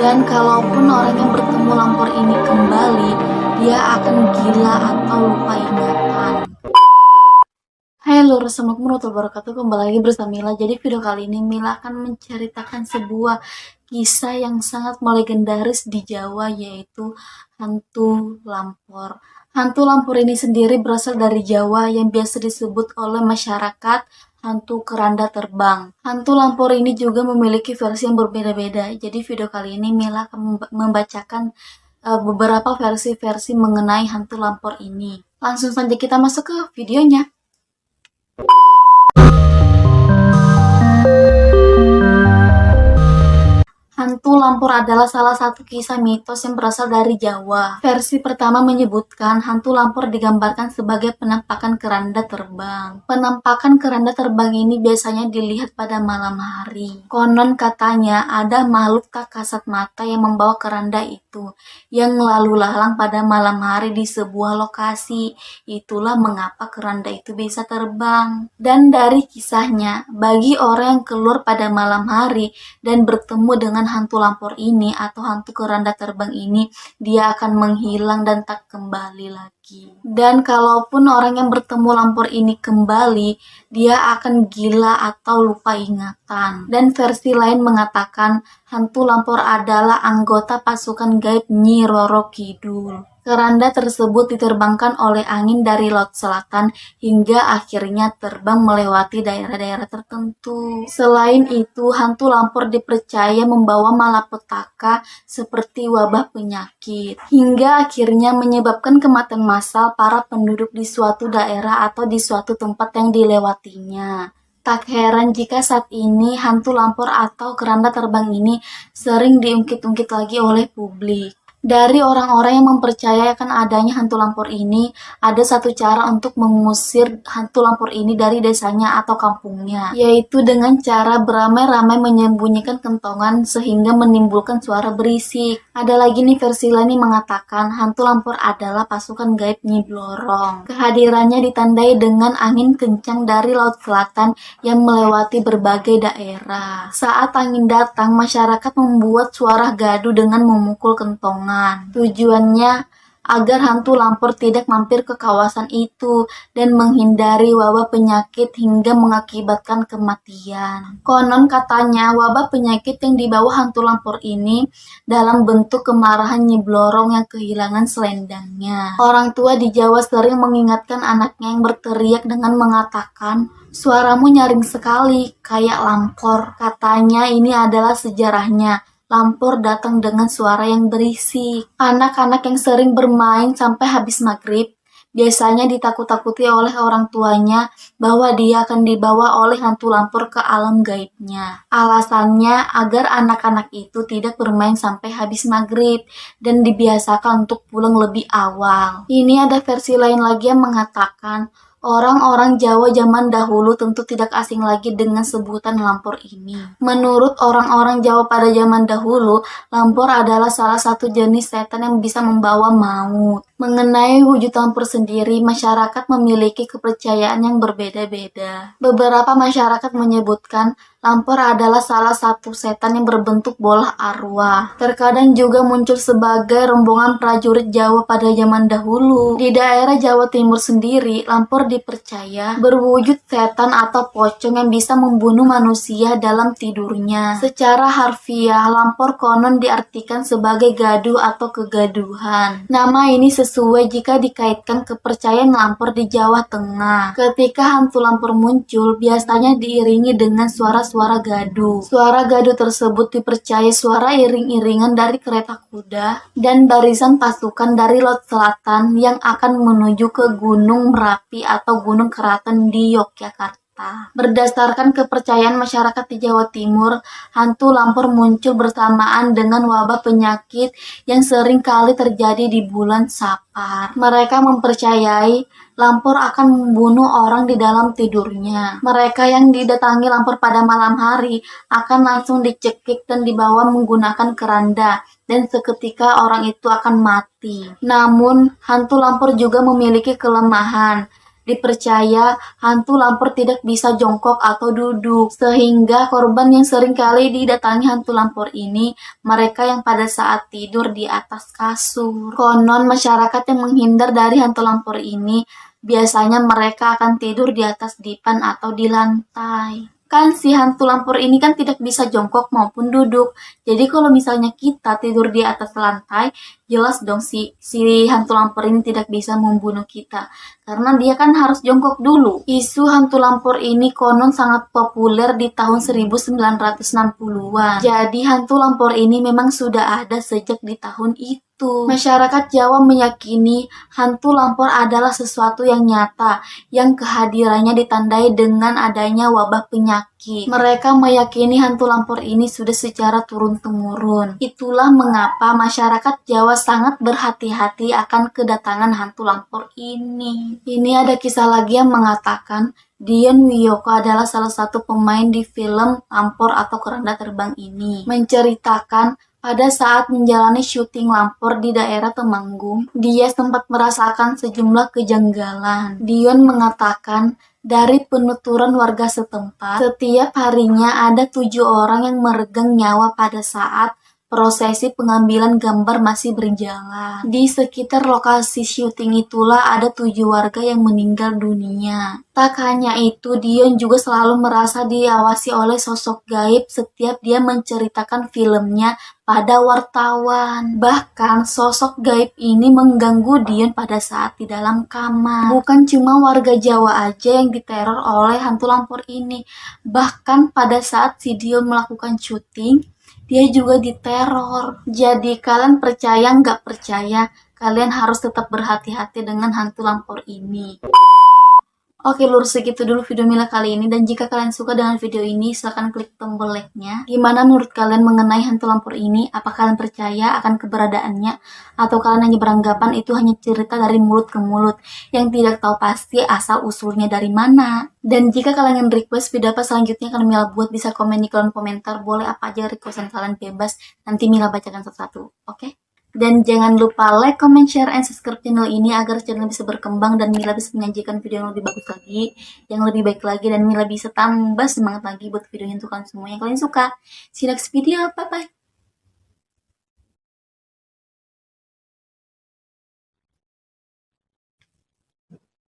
Dan kalaupun orang yang bertemu lampor ini kembali, dia akan gila atau lupa ingatan. Hai lur, assalamualaikum warahmatullahi wabarakatuh. Kembali lagi bersama Mila. Jadi video kali ini Mila akan menceritakan sebuah kisah yang sangat melegendaris di Jawa, yaitu hantu lampor. Hantu lampor ini sendiri berasal dari Jawa yang biasa disebut oleh masyarakat hantu keranda terbang. Hantu lampor ini juga memiliki versi yang berbeda-beda. Jadi video kali ini Mila akan membacakan beberapa versi-versi mengenai hantu lampor ini. Langsung saja kita masuk ke videonya. Hantu lampor adalah salah satu kisah mitos yang berasal dari Jawa. Versi pertama menyebutkan hantu lampor digambarkan sebagai penampakan keranda terbang. Penampakan keranda terbang ini biasanya dilihat pada malam hari. Konon katanya ada makhluk tak kasat mata yang membawa keranda itu, yang lalu lalang pada malam hari di sebuah lokasi. Itulah mengapa keranda itu bisa terbang. Dan dari kisahnya, bagi orang yang keluar pada malam hari dan bertemu dengan hantu lampor ini atau hantu keranda terbang ini, dia akan menghilang dan tak kembali lagi. Dan kalaupun orang yang bertemu lampor ini kembali, dia akan gila atau lupa ingatan. Dan versi lain mengatakan hantu lampor adalah anggota pasukan gaib Nyi Roro Kidul. Keranda tersebut diterbangkan oleh angin dari laut selatan hingga akhirnya terbang melewati daerah-daerah tertentu. Selain itu, hantu lampor dipercaya membawa malapetaka seperti wabah penyakit, hingga akhirnya menyebabkan kematian massal para penduduk di suatu daerah atau di suatu tempat yang dilewatinya. Tak heran jika saat ini hantu lampor atau keranda terbang ini sering diungkit-ungkit lagi oleh publik. Dari orang-orang yang mempercayakan adanya hantu lampor ini, ada satu cara untuk mengusir hantu lampor ini dari desanya atau kampungnya, yaitu dengan cara beramai-ramai menyembunyikan kentongan sehingga menimbulkan suara berisik. Ada lagi nih versi lain yang mengatakan hantu lampor adalah pasukan gaib Nyi Blorong. Kehadirannya ditandai dengan angin kencang dari laut selatan yang melewati berbagai daerah. Saat angin datang, masyarakat membuat suara gaduh dengan memukul kentongan. Tujuannya agar hantu lampor tidak mampir ke kawasan itu dan menghindari wabah penyakit hingga mengakibatkan kematian. Konon katanya wabah penyakit yang dibawa hantu lampor ini dalam bentuk kemarahan Nyi Blorong yang kehilangan selendangnya. Orang tua di Jawa sering mengingatkan anaknya yang berteriak dengan mengatakan, "Suaramu nyaring sekali, kayak lampor." Katanya ini adalah sejarahnya. Lampor datang dengan suara yang berisik. Anak-anak yang sering bermain sampai habis maghrib biasanya ditakut-takuti oleh orang tuanya bahwa dia akan dibawa oleh hantu lampor ke alam gaibnya. Alasannya agar anak-anak itu tidak bermain sampai habis maghrib dan dibiasakan untuk pulang lebih awal. Ini ada versi lain lagi yang mengatakan orang-orang Jawa zaman dahulu tentu tidak asing lagi dengan sebutan lampor ini. Menurut orang-orang Jawa pada zaman dahulu, lampor adalah salah satu jenis setan yang bisa membawa maut. Mengenai wujud lampor sendiri, masyarakat memiliki kepercayaan yang berbeda-beda. Beberapa masyarakat menyebutkan lampor adalah salah satu setan yang berbentuk bola arwah. Terkadang juga muncul sebagai rombongan prajurit Jawa pada zaman dahulu. Di daerah Jawa Timur sendiri, lampor dipercaya berwujud setan atau pocong yang bisa membunuh manusia dalam tidurnya. Secara harfiah, lampor konon diartikan sebagai gaduh atau kegaduhan. Nama ini sesuai jika dikaitkan kepercayaan lampor di Jawa Tengah. Ketika hantu lampor muncul, biasanya diiringi dengan suara-suara gaduh. Suara gaduh tersebut dipercaya suara iring-iringan dari kereta kuda dan barisan pasukan dari laut selatan yang akan menuju ke Gunung Merapi atau Gunung Keraton di Yogyakarta. Berdasarkan kepercayaan masyarakat di Jawa Timur, hantu lampor muncul bersamaan dengan wabah penyakit yang sering kali terjadi di bulan Sapar. Mereka mempercayai lampor akan membunuh orang di dalam tidurnya. Mereka yang didatangi lampor pada malam hari akan langsung dicekik dan dibawa menggunakan keranda, dan seketika orang itu akan mati. Namun, hantu lampor juga memiliki kelemahan. Dipercaya hantu lampor tidak bisa jongkok atau duduk, sehingga korban yang sering kali didatangi hantu lampor ini mereka yang pada saat tidur di atas kasur. Konon masyarakat yang menghindar dari hantu lampor ini biasanya mereka akan tidur di atas dipan atau di lantai. Kan si hantu lampor ini kan tidak bisa jongkok maupun duduk. Jadi kalau misalnya kita tidur di atas lantai, jelas dong si hantu lampor ini tidak bisa membunuh kita. Karena dia kan harus jongkok dulu. Isu hantu lampor ini konon sangat populer di tahun 1960-an. Jadi hantu lampor ini memang sudah ada sejak di tahun itu. Masyarakat Jawa meyakini hantu lampor adalah sesuatu yang nyata, yang kehadirannya ditandai dengan adanya wabah penyakit. Mereka meyakini hantu lampor ini sudah secara turun-temurun. Itulah mengapa masyarakat Jawa sangat berhati-hati akan kedatangan hantu lampor ini. Ini ada kisah lagi yang mengatakan Dian Wiyoko adalah salah satu pemain di film Lampor atau Keranda Terbang ini. Menceritakan pada saat menjalani syuting Lampor di daerah Temanggung, dia sempat merasakan sejumlah kejanggalan. Dion mengatakan, dari penuturan warga setempat, setiap harinya ada 7 orang yang meregang nyawa pada saat prosesi pengambilan gambar masih berjalan. Di sekitar lokasi syuting itulah ada 7 warga yang meninggal dunia. Tak hanya itu, Dion juga selalu merasa diawasi oleh sosok gaib setiap dia menceritakan filmnya pada wartawan. Bahkan sosok gaib ini mengganggu Dion pada saat di dalam kamar. Bukan cuma warga Jawa aja yang diteror oleh hantu lampor ini. Bahkan pada saat si Dion melakukan syuting, dia juga diteror. Jadi kalian percaya nggak percaya, kalian harus tetap berhati-hati dengan hantu lampor ini. Oke lur, segitu dulu video Mila kali ini, dan jika kalian suka dengan video ini silahkan klik tombol like-nya. Gimana menurut kalian mengenai hantu lampor ini? Apa kalian percaya akan keberadaannya? Atau kalian hanya beranggapan itu hanya cerita dari mulut ke mulut yang tidak tahu pasti asal usulnya dari mana? Dan jika kalian ingin request video apa selanjutnya akan Mila buat, bisa komen di kolom komentar. Boleh apa aja requestan kalian, bebas, nanti Mila bacakan satu-satu. Oke? Dan jangan lupa like, comment, share, and subscribe channel ini agar channel bisa berkembang dan Mila bisa menyajikan video yang lebih bagus lagi, yang lebih baik lagi, dan Mila bisa tambah semangat lagi buat videonya untuk kalian semua yang kalian suka. See you next video, bye-bye!